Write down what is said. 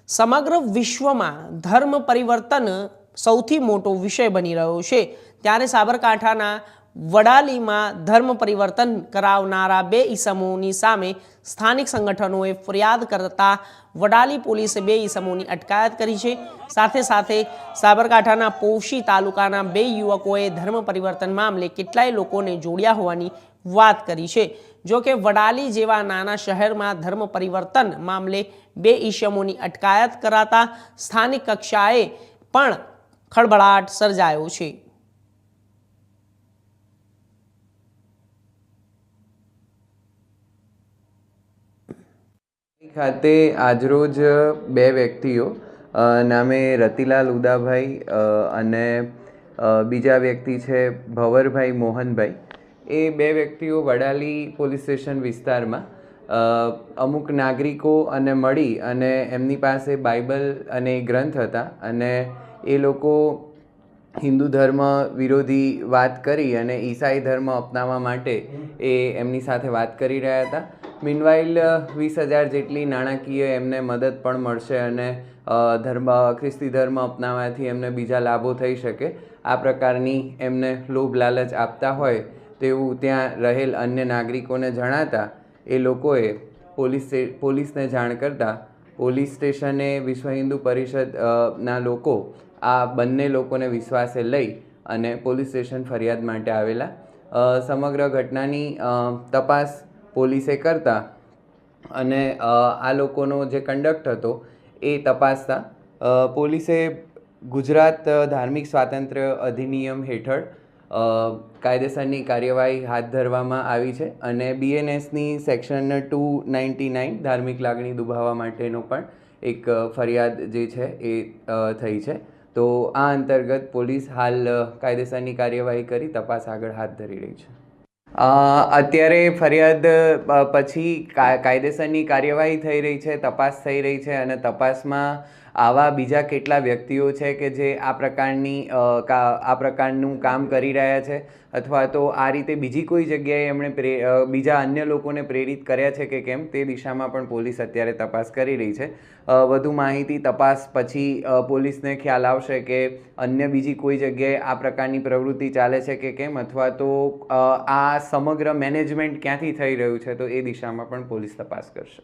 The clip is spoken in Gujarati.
સમગ્ર વિશ્વમાં ધર્મ પરિવર્તન સૌથી મોટો વિષય બની રહ્યો છે, ત્યારે સાબરકાંઠાના વડાલીમાં ધર્મ પરિવર્તન કરાવનારા બે ઈસમોની સામે સ્થાનિક સંગઠનોએ ફરિયાદ કરતા વડાલી પોલીસે બે ઈસમોની અટકાયત કરી છે। સાથે સાથે સાબરકાંઠાના પોશી તાલુકાના બે યુવકોએ ધર્મ પરિવર્તન મામલે કેટલાય લોકોને જોડ્યા હોવાની વાત કરી છે। જો કે વડાલી જેવા નાના શહેરમાં ધર્મ પરિવર્તન મામલે બે ઈસમોની અટકાયત કરાતા સ્થાનિક કક્ષાએ પણ ખળભળાટ સર્જાયો છે। ખાતે આજરોજ બે વ્યક્તિઓ નામે રતિલાલ ઉદાભાઈ અને બીજા વ્યક્તિ છે ભવરભાઈ મોહનભાઈ, એ બે વ્યક્તિઓ વડાલી પોલીસ સ્ટેશન વિસ્તારમાં અમુક નાગરિકો અને મળી અને એમની પાસે બાઇબલ અને ગ્રંથ હતા અને એ લોકો હિન્દુ ધર્મ વિરોધી વાત કરી અને ઈસાઈ ધર્મ અપનાવવા માટે એ એમની સાથે વાત કરી રહ્યા હતા। મીનવાઇલ 20,000 જેટલી નાણાકીય એમને મદદ પણ મળશે અને ખ્રિસ્તી ધર્મ અપનાવવાથી એમને બીજા લાભો થઈ શકે, આ પ્રકારની એમને લોભ લાલચ આપતા હોય તેવું ત્યાં રહેલ અન્ય નાગરિકોને જણાતા એ લોકોએ પોલીસને જાણ કરતાં પોલીસ સ્ટેશને વિશ્વ હિન્દુ પરિષદના લોકો આ બંને લોકોને વિશ્વાસે લઈ અને પોલીસ સ્ટેશન ફરિયાદ માટે આવેલા। સમગ્ર ઘટનાની તપાસ પોલીસે કરતા અને આ લોકોનો જે કંડક્ટ હતો એ તપાસતા પોલીસે ગુજરાત ધાર્મિક સ્વાતંત્ર્ય અધિનિયમ હેઠળ કાયદેસરની કાર્યવાહી હાથ ધરવામાં આવી છે અને BNSની સેક્શન 299 ધાર્મિક લાગણી દુભાવવા માટેનો પણ એક ફરિયાદ જે છે એ થઈ છે। તો આ અંતર્ગત પોલીસ હાલ કાયદેસરની કાર્યવાહી કરી તપાસ આગળ હાથ ધરી રહી છે। અત્યારે ફરિયાદ પછી કાયદેસરની કાર્યવાહી થઈ રહી છે, તપાસ થઈ રહી છે અને તપાસમાં આવા બીજા કેટલા વ્યક્તિઓ છે કે જે આ પ્રકારનું કામ કરી રહ્યા છે અથવા તો આ રીતે બીજી કોઈ જગ્યાએ એમણે બીજા અન્ય લોકોને પ્રેરિત કર્યા છે કે કેમ, તે દિશામાં પણ પોલીસ અત્યારે તપાસ કરી રહી છે। વધુ માહિતી તપાસ પછી પોલીસને ખ્યાલ આવશે કે અન્ય બીજી કોઈ જગ્યાએ આ પ્રકારની પ્રવૃત્તિ ચાલે છે કે કેમ, અથવા તો આ સમગ્ર મેનેજમેન્ટ ક્યાંથી થઈ રહ્યું છે, તો એ દિશામાં પણ પોલીસ તપાસ કરશે।